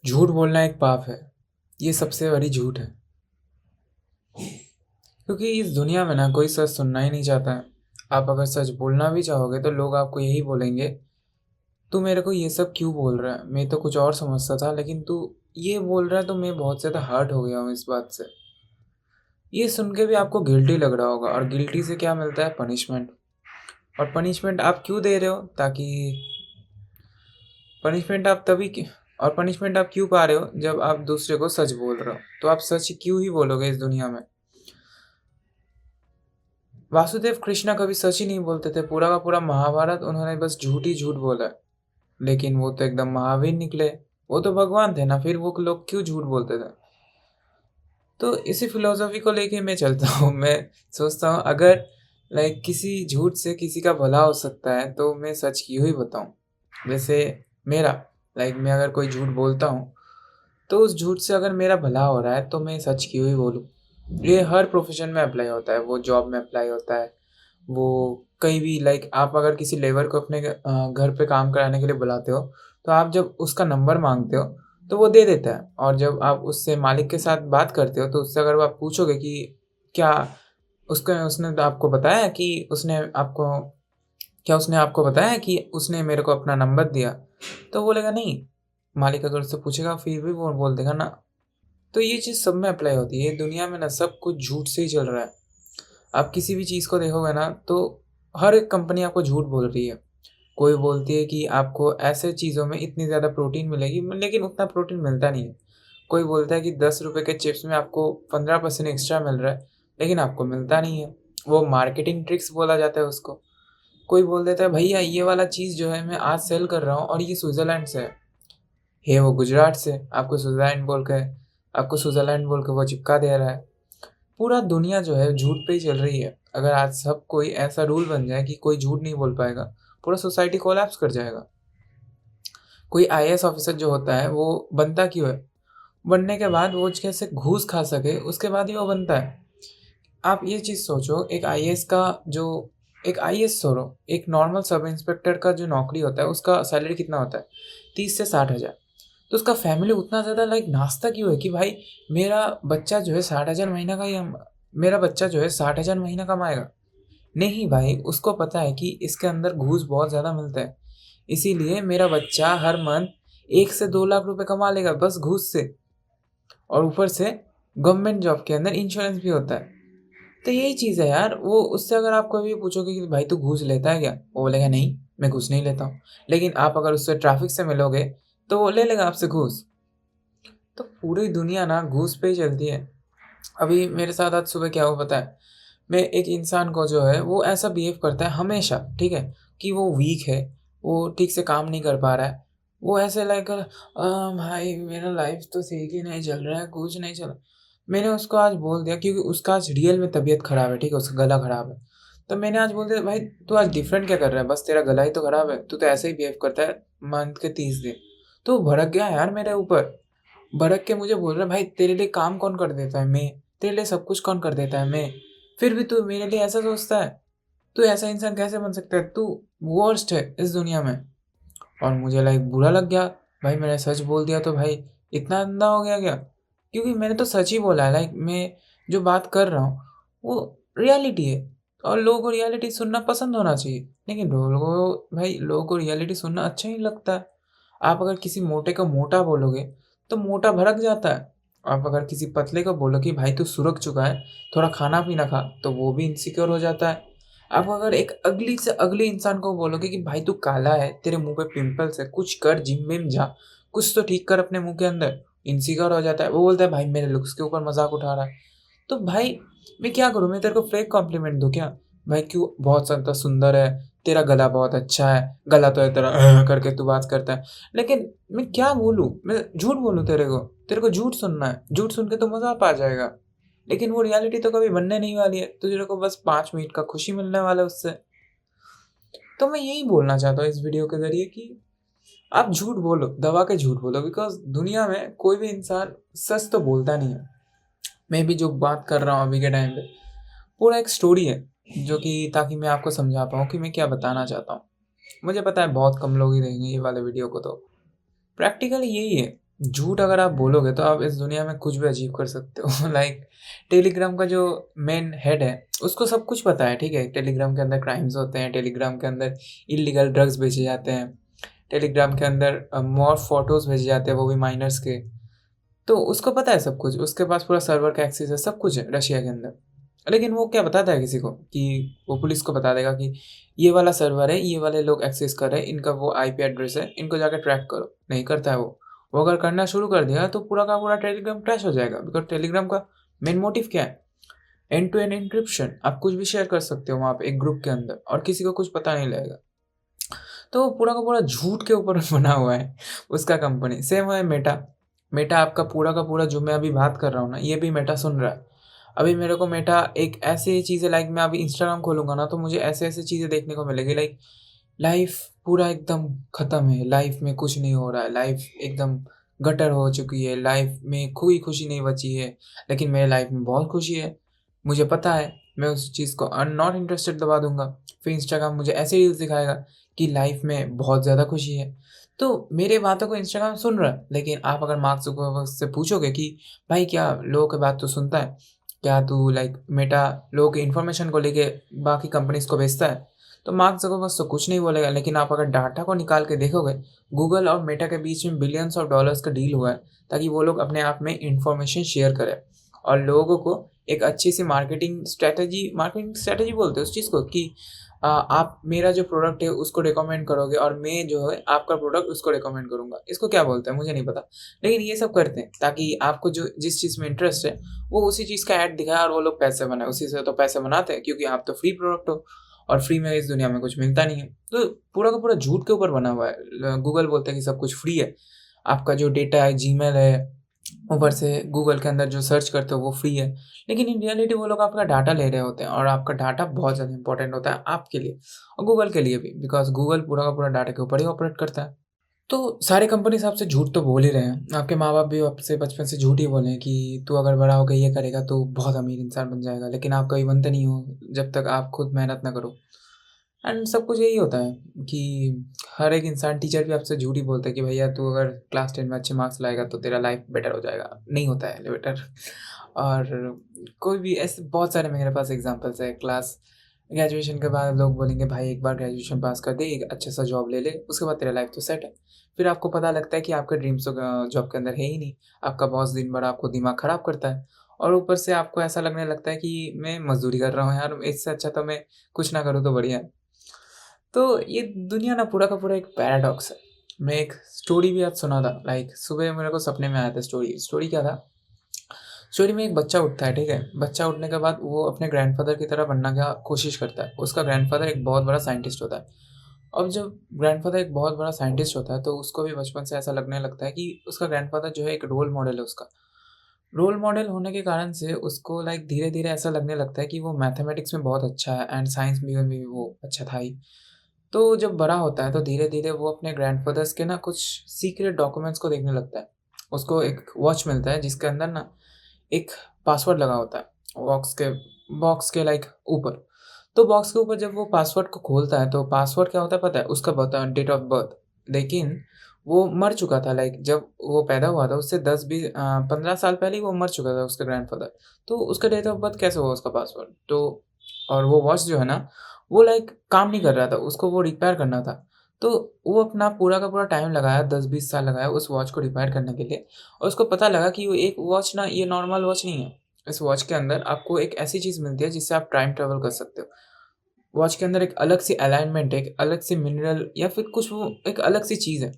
झूठ बोलना एक पाप है। ये सबसे बड़ी झूठ है। क्योंकि इस दुनिया में ना कोई सच सुनना ही नहीं चाहता है। आप अगर सच बोलना भी चाहोगे तो लोग आपको यही बोलेंगे, तू मेरे को ये सब क्यों बोल रहा है? मैं तो कुछ और समझता था, लेकिन तू ये बोल रहा है तो मैं बहुत ज़्यादा हर्ट हो गया हूँ इस बात से। ये सुन के भी आपको गिल्टी लग रहा होगा, और गिल्टी से क्या मिलता है? पनिशमेंट। और पनिशमेंट आप क्यों दे रहे हो? ताकि पनिशमेंट आप तभी और पनिशमेंट आप क्यों पा रहे हो जब आप दूसरे को सच बोल रहे हो? तो आप सच क्यों ही बोलोगे इस दुनिया में? वासुदेव कृष्णा कभी सच ही नहीं बोलते थे। पूरा का पूरा महाभारत उन्होंने बस झूठ ही झूठ बोला है। लेकिन वो तो एकदम महावीर निकले। वो तो भगवान थे ना, फिर वो लोग क्यों झूठ बोलते थे? तो इसी फिलोसफी को लेके मैं चलता हूँ। मैं सोचता हूँ, अगर किसी झूठ से किसी का भला हो सकता है तो मैं सच क्यों ही बताऊँ। जैसे मेरा मैं अगर कोई झूठ बोलता हूँ, तो उस झूठ से अगर मेरा भला हो रहा है तो मैं सच क्यों ही बोलूँ। ये हर प्रोफेशन में अप्लाई होता है, वो जॉब में अप्लाई होता है, वो कहीं भी। आप अगर किसी लेबर को अपने घर पे काम कराने के लिए बुलाते हो, तो आप जब उसका नंबर माँगते हो, तो वो दे देता है। और जब आप उससे मालिक के साथ बात करते हो, तो उससे अगर आप पूछोगे कि क्या उसका उसने तो आपको बताया कि उसने आपको बताया कि उसने मेरे को अपना नंबर दिया? तो बोलेगा नहीं। मालिक अगर उससे पूछेगा, फिर भी वो बोल देगा ना। तो ये चीज़ सब में अप्लाई होती है। दुनिया में ना सब कुछ झूठ से ही चल रहा है। आप किसी भी चीज़ को देखोगे ना, तो हर एक कंपनी आपको झूठ बोल रही है। कोई बोलती है कि आपको ऐसे चीज़ों में इतनी ज़्यादा प्रोटीन मिलेगी, लेकिन उतना प्रोटीन मिलता नहीं है। कोई बोलता है कि ₹10 के चिप्स में आपको 15% एक्स्ट्रा मिल रहा है, लेकिन आपको मिलता नहीं है। वो मार्केटिंग ट्रिक्स बोला जाता है उसको। कोई बोल देता है, भैया ये वाला चीज़ जो है मैं आज सेल कर रहा हूँ और ये स्विट्ज़रलैंड से है वो गुजरात से। आपको स्विट्ज़रलैंड बोल के वो चिपका दे रहा है। पूरा दुनिया जो है झूठ पे ही चल रही है। अगर आज सब कोई ऐसा रूल बन जाए कि कोई झूठ नहीं बोल पाएगा, पूरा सोसाइटी कोलैप्स कर जाएगा। कोई आईएएस ऑफिसर जो होता है वो बनता क्यों है? बनने के बाद वो कैसे घूस खा सके, उसके बाद ही वो बनता है। आप ये चीज़ सोचो, एक आईएएस छोड़ो, एक नॉर्मल सब इंस्पेक्टर का जो नौकरी होता है उसका सैलरी कितना होता है? 30 से 60,000। तो उसका फैमिली उतना ज़्यादा नाचता क्यों है कि भाई मेरा बच्चा जो है 60,000 महीना का ही हम मेरा बच्चा जो है 60,000 महीना कमाएगा। नहीं भाई, उसको पता है कि इसके अंदर घूस बहुत ज़्यादा मिलता है। इसीलिए मेरा बच्चा हर मंथ 1 से 2 लाख रुपए कमा लेगा बस घूस से। और ऊपर से गवर्नमेंट जॉब के अंदर इंश्योरेंस भी होता है। तो यही चीज़ है यार। वो उससे अगर आप कभी पूछोगे कि भाई तू घूस लेता है क्या? वो बोलेगा नहीं, मैं घूस नहीं लेता हूँ। लेकिन आप अगर उससे ट्रैफिक से मिलोगे, तो वो ले लेगा आपसे घूस। तो पूरी दुनिया ना घूस पे ही चलती है। अभी मेरे साथ आज सुबह क्या हुआ पता है? मैं एक इंसान को जो है वो ऐसा बिहेव करता है हमेशा, ठीक है? कि वो वीक है, वो ठीक से काम नहीं कर पा रहा है। वो ऐसे भाई मेरा लाइफ तो ठीक ही नहीं चल रहा है, कुछ नहीं चल। मैंने उसको आज बोल दिया, क्योंकि उसका आज रियल में तबीयत खराब है, ठीक है? उसका गला खराब है। तो मैंने आज बोल दिया, भाई तू आज डिफरेंट क्या कर रहा है? बस तेरा गला ही तो खराब है, तू तो ऐसे ही बिहेव करता है मंथ के 30 दिन। तो वो भड़क गया यार मेरे ऊपर। भड़क के मुझे बोल रहा है, भाई तेरे लिए काम कौन कर देता है? मैं। तेरे लिए सब कुछ कौन कर देता है? मैं। फिर भी तू मेरे लिए ऐसा सोचता है? तू ऐसा इंसान कैसे बन सकता है? तू वर्स्ट है इस दुनिया में। और मुझे बुरा लग गया। भाई मैंने सच बोल दिया तो भाई इतना अंधा हो गया क्या? क्योंकि मैंने तो सच ही बोला है। मैं जो बात कर रहा हूँ वो रियलिटी है। और लोगों को रियलिटी सुनना पसंद होना चाहिए, लेकिन लोगों को रियलिटी सुनना अच्छा नहीं लगता है। आप अगर किसी मोटे को मोटा बोलोगे, तो मोटा भड़क जाता है। आप अगर किसी पतले को बोलो कि भाई तू सुधर चुका है, थोड़ा खाना-पीना खा, तो वो भी इनसिक्योर हो जाता है। आप अगर एक अगली से अगली इंसान को बोलोगे कि भाई तू काला है, तेरे मुँह पे पिंपल्स है, कुछ कर, जिम-विम जा, कुछ तो ठीक कर अपने मुँह के अंदर, इनसिक्योर हो जाता है। वो बोलता है भाई मेरे लुक्स के ऊपर मज़ाक उठा रहा है। तो भाई मैं क्या करूँ? मैं तेरे को फेक कॉम्प्लीमेंट दूँ क्या? भाई क्यों बहुत ज़्यादा सुंदर है, तेरा गला बहुत अच्छा है, गला तो है तेरा करके तू बात करता है। लेकिन मैं क्या बोलूँ? मैं झूठ बोलूँ तेरे को? तेरे को झूठ सुनना है, झूठ सुन के तो मज़ा आ जाएगा। लेकिन वो रियलिटी तो कभी बनने नहीं वाली है, तो तेरे को बस 5 मिनट का खुशी मिलने वाला है उससे। तो मैं यही बोलना चाहता हूँ इस वीडियो के ज़रिए कि आप झूठ बोलो, दबा के झूठ बोलो, बिकॉज़ दुनिया में कोई भी इंसान सच तो बोलता नहीं है। मैं भी जो बात कर रहा हूँ अभी के टाइम पे, पूरा एक स्टोरी है, जो कि ताकि मैं आपको समझा पाऊँ कि मैं क्या बताना चाहता हूँ। मुझे पता है बहुत कम लोग ही देखेंगे ये वाले वीडियो को, तो प्रैक्टिकली यही है। झूठ अगर आप बोलोगे तो आप इस दुनिया में कुछ भी अचीव कर सकते हो। लाइक टेलीग्राम का जो मेन हेड है, उसको सब कुछ पता है, ठीक है? टेलीग्राम के अंदर क्राइम्स होते हैं, टेलीग्राम के अंदर इल्लीगल ड्रग्स बेचे जाते हैं, टेलीग्राम के अंदर मॉर्फ फ़ोटोज़ भेजे जाते हैं, वो भी माइनर्स के। तो उसको पता है सब कुछ, उसके पास पूरा सर्वर का एक्सेस है, सब कुछ है रशिया के अंदर। लेकिन वो क्या बताता है किसी को कि वो पुलिस को बता देगा कि ये वाला सर्वर है, ये वाले लोग एक्सेस कर रहे हैं, इनका वो आईपी एड्रेस है, इनको जाके ट्रैक करो। नहीं करता है वो। वो अगर करना शुरू कर दिया तो पूरा का पूरा टेलीग्राम क्रैश हो जाएगा, बिकॉज़ टेलीग्राम का मेन मोटिव क्या है? End to end encryption. आप कुछ भी शेयर कर सकते हो वहाँ पे एक ग्रुप के अंदर और किसी को कुछ पता नहीं लगेगा। तो पूरा का पूरा झूठ के ऊपर बना हुआ है उसका कंपनी। सेम है मेटा। मेटा आपका पूरा का पूरा जो मैं अभी बात कर रहा हूँ ना, ये भी मेटा सुन रहा है। अभी मेरे को मेटा एक ऐसी चीज़ें, लाइक मैं अभी इंस्टाग्राम खोलूँगा ना, तो मुझे ऐसे-ऐसे चीज़ें देखने को मिलेगी, लाइक लाइफ़ पूरा एकदम ख़त्म है, लाइफ़ में कुछ नहीं हो रहा है, लाइफ़ एकदम गटर हो चुकी है, लाइफ़ में कोई खुशी नहीं बची है, लेकिन मेरे लाइफ़ में बहुत खुशी है। मुझे पता है, मैं उस चीज़ को नॉट इंटरेस्टेड दबा दूँगा। फिर इंस्टाग्राम मुझे ऐसे रील्स दिखाएगा कि लाइफ़ में बहुत ज़्यादा खुशी है। तो मेरे बातों को इंस्टाग्राम सुन रहा है, लेकिन आप अगर मार्क ज़ुकरबर्ग से पूछोगे कि भाई क्या लोगों की बात तो सुनता है? क्या तू लाइक मेटा लोगों की इन्फॉर्मेशन को लेके बाकी कंपनीज़ को बेचता है? तो मार्क ज़ुकरबर्ग तो कुछ नहीं बोलेगा, लेकिन आप अगर डाटा को निकाल के देखोगे, गूगल और मेटा के बीच में बिलियंस ऑफ डॉलर्स का डील हुआ है, ताकि वो लोग अपने आप में इन्फॉर्मेशन शेयर करें और लोगों को एक अच्छी सी मार्केटिंग स्ट्रैटेजी बोलते हैं उस चीज़ को कि आप मेरा जो प्रोडक्ट है उसको रिकमेंड करोगे और मैं जो है आपका प्रोडक्ट उसको रिकमेंड करूँगा। इसको क्या बोलते हैं मुझे नहीं पता। लेकिन ये सब करते हैं ताकि आपको जो जिस चीज़ में इंटरेस्ट है, वो उसी चीज़ का ऐड दिखाए और वो लोग पैसे बनाएँ। उसी से तो पैसे बनाते हैं, क्योंकि आप तो फ्री प्रोडक्ट हो और फ्री में इस दुनिया में कुछ मिलता नहीं है। तो पूरा का पूरा झूठ के ऊपर बना हुआ है। ल गूगल बोलता है कि सब कुछ फ्री है। आपका जो डेटा है, जीमेल है, ऊपर से गूगल के अंदर जो सर्च करते हो वो फ्री है। लेकिन इन रियलिटी वो लोग आपका डाटा ले रहे होते हैं और आपका डाटा बहुत ज़्यादा इम्पोर्टेंट होता है आपके लिए और गूगल के लिए भी, बिकॉज़ गूगल पूरा का पूरा डाटा के ऊपर ही ऑपरेट करता है। तो सारे कंपनीज़ आपसे झूठ तो बोल ही रहे हैं। आपके माँ-बाप भी आपसे बचपन से झूठ ही बोले हैं कि तू अगर बड़ा होके ये करेगा तो बहुत अमीर इंसान बन जाएगा, लेकिन आप कभी बनते नहीं हो जब तक आप खुद मेहनत ना करो। एंड सब कुछ यही होता है कि हर एक इंसान, टीचर भी आपसे झूठ ही बोलता है कि भैया तू अगर क्लास 10 में अच्छे मार्क्स लाएगा तो तेरा लाइफ बेटर हो जाएगा। नहीं होता है बेटर। और कोई भी ऐसे बहुत सारे मेरे पास एग्ज़ाम्पल्स हैं। ग्रेजुएशन के बाद लोग बोलेंगे भाई एक बार ग्रेजुएशन पास कर दे, एक अच्छा सा जॉब ले ले, उसके बाद तेरा लाइफ तो सेट है। फिर आपको पता लगता है कि आपका ड्रीम्स तो जॉब के अंदर है ही नहीं। आपका बॉस दिन भर आपको दिमाग ख़राब करता है और ऊपर से आपको ऐसा लगने लगता है कि मैं मज़दूरी कर रहा हूँ यार, इससे अच्छा तो मैं कुछ ना करूँ तो बढ़िया है। तो ये दुनिया ना पूरा का पूरा एक पैराडॉक्स है। मैं एक स्टोरी भी आज सुना था, लाइक सुबह मेरे को सपने में आया था स्टोरी। स्टोरी क्या था? स्टोरी में एक बच्चा उठता है, ठीक है? बच्चा उठने के बाद वो अपने ग्रैंडफ़ादर की तरह बनने का कोशिश करता है। उसका ग्रैंडफ़ादर एक बहुत बड़ा साइंटिस्ट होता है। अब जब ग्रैंडफ़ादर एक बहुत बड़ा साइंटिस्ट होता है, तो उसको भी बचपन से ऐसा लगने लगता है कि उसका ग्रैंडफ़ादर जो है एक रोल मॉडल है उसका। रोल मॉडल होने के कारण से उसको लाइक धीरे-धीरे ऐसा लगने लगता है कि वो मैथमेटिक्स में बहुत अच्छा है एंड साइंस में भी वो अच्छा था ही। तो जब बड़ा होता है तो धीरे-धीरे वो अपने ग्रैंडफ़ादर्स के ना कुछ सीक्रेट डॉक्यूमेंट्स को देखने लगता है। उसको एक वॉच मिलता है जिसके अंदर ना एक पासवर्ड लगा होता है बॉक्स के लाइक ऊपर। तो बॉक्स के ऊपर जब वो पासवर्ड को खोलता है तो पासवर्ड क्या होता है पता है? उसका डेट ऑफ बर्थ। लेकिन वो मर चुका था, लाइक जब वो पैदा हुआ था उससे 15 साल पहले ही वो मर चुका था उसका ग्रैंडफ़ादर। तो उसका डेट ऑफ बर्थ कैसे हुआ उसका पासवर्ड? तो और वो वॉच जो है ना, वो लाइक काम नहीं कर रहा था, उसको वो रिपेयर करना था। तो वो अपना पूरा का पूरा टाइम लगाया, 10-20 साल लगाया उस वॉच को रिपेयर करने के लिए और उसको पता लगा कि वो एक वॉच ना, ये नॉर्मल वॉच नहीं है। इस वॉच के अंदर आपको एक ऐसी चीज़ मिलती है जिससे आप टाइम ट्रैवल कर सकते हो। वॉच के अंदर एक अलग सी अलाइनमेंट है, एक अलग सी मिनरल या फिर कुछ, वो एक अलग सी चीज़ है,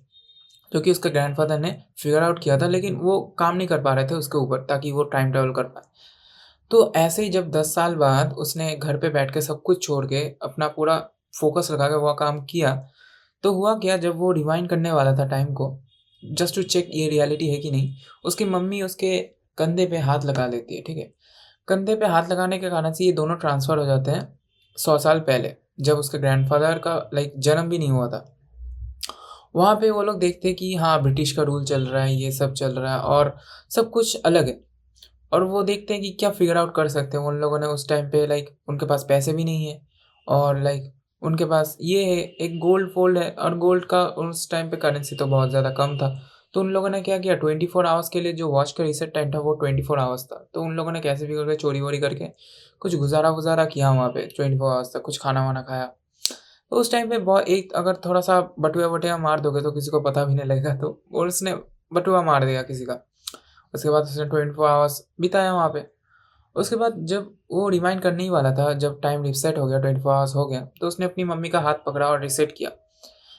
जो कि उसके ग्रैंडफ़ादर ने फिगर आउट किया था, लेकिन वो काम नहीं कर पा रहे थे उसके ऊपर ताकि वो टाइम ट्रैवल कर पाए। तो ऐसे ही जब 10 साल बाद उसने घर पे बैठ के सब कुछ छोड़ के अपना पूरा फ़ोकस लगा के वो काम किया, तो हुआ क्या, जब वो रिवाइंड करने वाला था टाइम को, जस्ट टू चेक ये रियलिटी है कि नहीं, उसकी मम्मी उसके कंधे पे हाथ लगा लेती है, ठीक है? कंधे पे हाथ लगाने के कारण से ये दोनों ट्रांसफ़र हो जाते हैं 100 साल पहले, जब उसके ग्रैंडफ़ादर का लाइक जन्म भी नहीं हुआ था। वहाँ पे वो लोग देखते हैं कि हाँ, ब्रिटिश का रूल चल रहा है, ये सब चल रहा है और सब कुछ अलग है। और वो देखते हैं कि क्या फ़िगर आउट कर सकते हैं। उन लोगों ने उस टाइम पे लाइक उनके पास पैसे भी नहीं है और लाइक उनके पास ये है, एक गोल्ड फ़ोल्ड है और गोल्ड का उस टाइम पे करेंसी तो बहुत ज़्यादा कम था। तो उन लोगों ने क्या किया, 24 आवर्स के लिए जो वॉच का रीसेट टाइम था वो 24 आवर्स था। तो उन लोगों ने कैसे भी करके चोरी-वोरी करके कुछ गुज़ारा-वुज़ारा किया वहाँ पे 24 आवर्स तक, कुछ खाना-वाना खाया। तो उस टाइम पे बहुत एक अगर थोड़ा-सा बटुआ-वटुआ मार दोगे तो किसी को पता भी नहीं लगेगा, तो और उसने बटुआ मार दिया किसी का। उसके बाद उसने 24 आवर्स बिताया वहाँ पे। उसके बाद जब वो रिवाइंड करने ही वाला था, जब टाइम रीसेट हो गया, 24 आवर्स हो गया, तो उसने अपनी मम्मी का हाथ पकड़ा और रीसेट किया।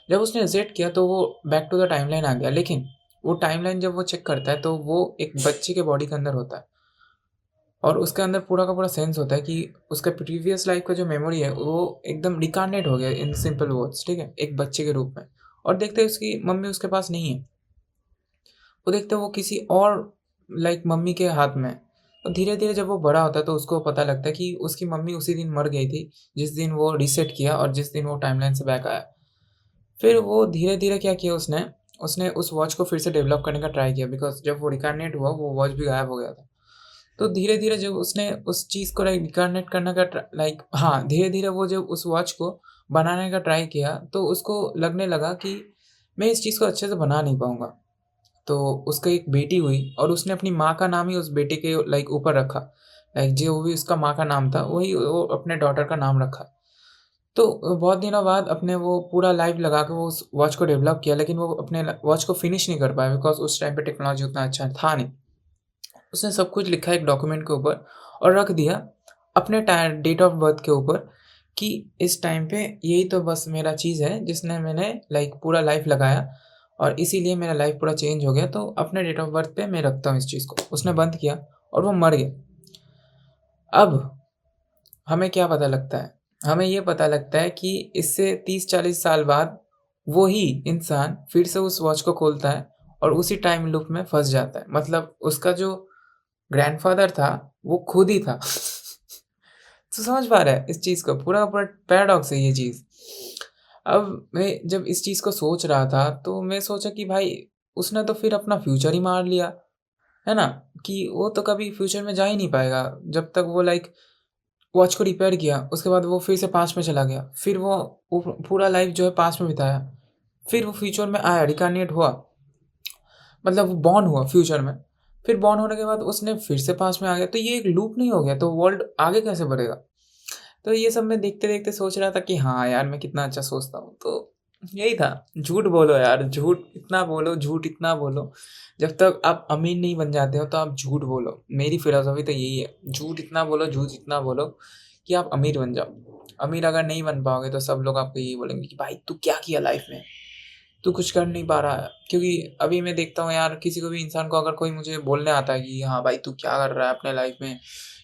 जब उसने रीसेट किया तो वो बैक टू द टाइमलाइन आ गया, लेकिन वो टाइमलाइन जब वो चेक करता है तो वो एक बच्चे के बॉडी के अंदर होता है और उसके अंदर पूरा का पूरा सेंस होता है कि उसका प्रीवियस लाइफ का जो मेमोरी है वो एकदम रिकार्नेट हो गया इन सिंपल वर्ड्स, ठीक है? एक बच्चे के रूप में। और देखते हैं उसकी मम्मी उसके पास नहीं है। वो देखते हैं वो किसी और लाइक मम्मी के हाथ में है। और धीरे-धीरे जब वो बड़ा होता है तो उसको पता लगता है कि उसकी मम्मी उसी दिन मर गई थी, जिस दिन वो रीसेट किया और जिस दिन वो टाइमलाइन से बैक आया। फिर वो धीरे-धीरे क्या किया उसने, उसने उस वॉच को फिर से डेवलप करने का ट्राई किया, बिकॉज़ जब वो रिकार्नेट हुआ वो वॉच भी गायब हो गया था। तो धीरे-धीरे जब उसने उस चीज़ को लाइक रिकार्नेट करने का धीरे-धीरे वो जब उस वॉच को बनाने का ट्राई किया, तो उसको लगने लगा कि मैं इस चीज़ को अच्छे से बना नहीं पाऊँगा। तो उसकी एक बेटी हुई और उसने अपनी माँ का नाम ही उस बेटे के लाइक ऊपर रखा। लाइक जो भी उसका माँ का नाम था, वही वो अपने डॉटर का नाम रखा। तो बहुत दिनों बाद अपने वो पूरा लाइफ़ लगा के वो उस वॉच को डेवलप किया, लेकिन वो अपने ल वॉच को फिनिश नहीं कर पाया, बिकॉज़ उस टाइम पे टेक्नोलॉजी उतना अच्छा था नहीं। उसने सब कुछ लिखा एक डॉक्यूमेंट के ऊपर और रख दिया अपने डेट ऑफ बर्थ के ऊपर कि इस टाइम पे यही तो बस मेरा चीज़ है जिसने मैंने लाइक पूरा लाइफ लगाया और इसीलिए मेरा लाइफ पूरा चेंज हो गया, तो अपने डेट ऑफ बर्थ पे मैं रखता हूँ इस चीज़ को। उसने बंद किया और वो मर गया। अब हमें क्या पता लगता है? हमें ये पता लगता है कि इससे 30-40 साल बाद वो ही इंसान फिर से उस वॉच को खोलता है और उसी टाइम लूप में फँस जाता है। मतलब उसका जो ग्रैंडफ़ादर था, वो खुद ही था। तो समझ पा रहा है इस चीज़ को? पूरा का पूरा पैराडॉक्स है ये चीज़। अब मैं जब इस चीज़ को सोच रहा था, तो मैं सोचा कि भाई उसने तो फिर अपना फ्यूचर ही मार लिया, है ना? कि वो तो कभी फ्यूचर में जा ही नहीं पाएगा। जब तक वो लाइक वॉच को रिपेयर किया, उसके बाद वो फिर से पास्ट में चला गया। फिर वो पूरा लाइफ़ जो है पास्ट में बिताया। फिर वो फ्यूचर में आया, रिकार्नेट हुआ। मतलब वो बॉर्न हुआ फ्यूचर में। फिर बॉर्न होने के बाद उसने फिर से पास्ट में आ गया। तो ये एक लूप नहीं हो गया, तो वर्ल्ड आगे कैसे बढ़ेगा? तो ये सब मैं देखते-देखते सोच रहा था कि हाँ यार, मैं कितना अच्छा सोचता हूँ। तो यही था, झूठ बोलो यार, झूठ इतना बोलो, झूठ इतना बोलो। जब तक आप अमीर नहीं बन जाते हो, तो आप झूठ बोलो। मेरी फिलॉसफी तो यही है, झूठ इतना बोलो, झूठ इतना बोलो कि आप अमीर बन जाओ। अमीर अगर नहीं बन पाओगे, तो सब लोग आपको यही बोलेंगे कि भाई तू क्या किया लाइफ़ में? तू कुछ कर नहीं पा रहा है। क्योंकि अभी मैं देखता हूँ यार, किसी को भी इंसान को अगर कोई मुझे बोलने आता है कि हाँ भाई तू क्या कर रहा है अपने लाइफ में,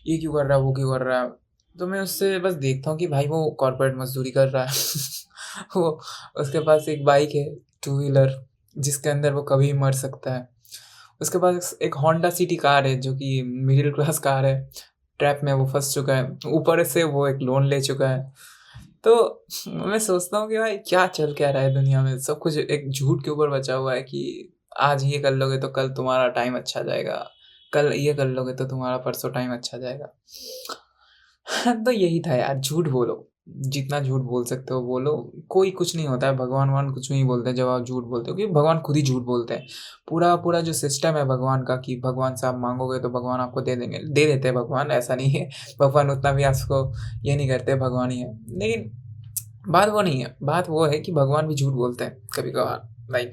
ये क्यों कर रहा है, वो क्यों कर रहा है, तो मैं उससे बस देखता हूँ कि भाई वो कॉर्पोरेट मजदूरी कर रहा है। वो उसके पास एक बाइक है, टू व्हीलर, जिसके अंदर वो कभी भी मर सकता है। उसके पास एक होंडा सिटी कार है जो कि मिडिल क्लास कार है। ट्रैप में वो फंस चुका है, ऊपर से वो एक लोन ले चुका है। तो मैं सोचता हूँ कि भाई क्या चल क्या रहा है दुनिया में? सब कुछ एक झूठ के ऊपर बचा हुआ है कि आज ये कर लोगे तो कल तुम्हारा टाइम अच्छा जाएगा, कल ये कर लोगे तो तुम्हारा परसों टाइम अच्छा जाएगा। तो यही था यार, झूठ बोलो, जितना झूठ बोल सकते हो बोलो, कोई कुछ नहीं होता है, भगवान-वगवान कुछ नहीं बोलते जब आप झूठ बोलते हो, क्योंकि भगवान खुद ही झूठ बोलते हैं। पूरा जो सिस्टम है भगवान का कि भगवान से आप माँगोगे तो भगवान आपको दे देंगे, दे देते हैं भगवान, ऐसा नहीं है। भगवान उतना भी आपको ये नहीं करते, भगवान ही है। लेकिन बात वो नहीं है, बात वो है कि भगवान भी झूठ बोलते हैं कभी-कभार। लाइक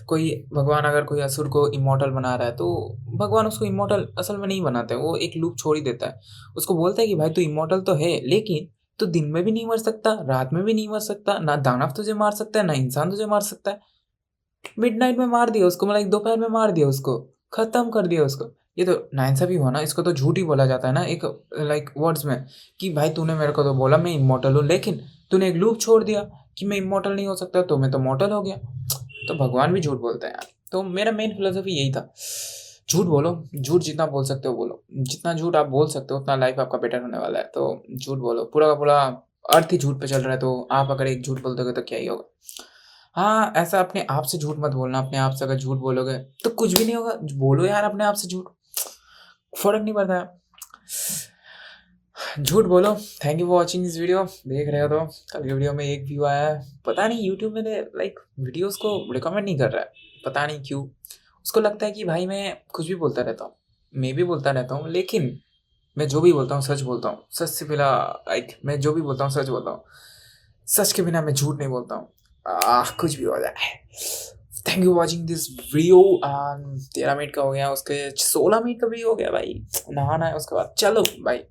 कोई भगवान अगर कोई असुर को इम्मॉर्टल बना रहा है, तो भगवान उसको इम्मॉर्टल असल में नहीं बनाते, वो एक लूप छोड़ ही देता है। उसको बोलता है कि भाई तू इम्मॉर्टल तो है, लेकिन तू दिन में भी नहीं मर सकता, रात में भी नहीं मर सकता, ना दानव तुझे मार सकता है, ना इंसान तुझे मार सकता है। मिडनाइट में मार दिया उसको, मतलब दोपहर में मार दिया उसको, खत्म कर दिया उसको। ये तो नाइंसाफ़ी हुआ ना, इसको तो झूठ ही बोला जाता है ना एक लाइक वर्ड्स में कि भाई तूने मेरे को तो बोला मैं इम्मॉर्टल हूँ, लेकिन तूने एक लूप छोड़ दिया कि मैं इम्मॉर्टल नहीं हो सकता, तो मैं तो मॉर्टल हो गया। तो भगवान भी झूठ बोलते हैं यार। तो मेरा मेन फिलॉसफी यही था, झूठ बोलो, झूठ जितना बोल सकते हो बोलो। जितना झूठ आप बोल सकते हो उतना लाइफ़ आपका बेटर होने वाला है। तो झूठ बोलो, पूरा का पूरा अर्थ ही झूठ पे चल रहा है, तो आप अगर एक झूठ बोल दोगे तो क्या ही होगा। हाँ, ऐसा अपने आप से झूठ मत बोलना, अपने आप से अगर झूठ बोलोगे तो कुछ भी नहीं होगा। बोलो यार अपने आप से झूठ, फ़र्क नहीं पड़ता है। झूठ बोलो। Thank you for watching this video. देख रहे हो तो कल की वीडियो में 1 व्यू आया है। पता नहीं यूट्यूब मेरे लाइक वीडियोज़ को रिकमेंड नहीं कर रहा है, पता नहीं क्यों? उसको लगता है कि भाई मैं कुछ भी बोलता रहता हूँ। मैं भी बोलता रहता हूँ, लेकिन मैं जो भी बोलता हूँ सच बोलता हूँ। सच से बिना लाइक मैं जो भी बोलता हूँ सच बोलता हूँ। सच के बिना मैं झूठ नहीं बोलता हूँ। कुछ भी हो जाए। Thank you watching this video. 13 minute का हो गया, उसके 16 मिनट का भी हो गया भाई। नहाना है उसके बाद। चलो भाई।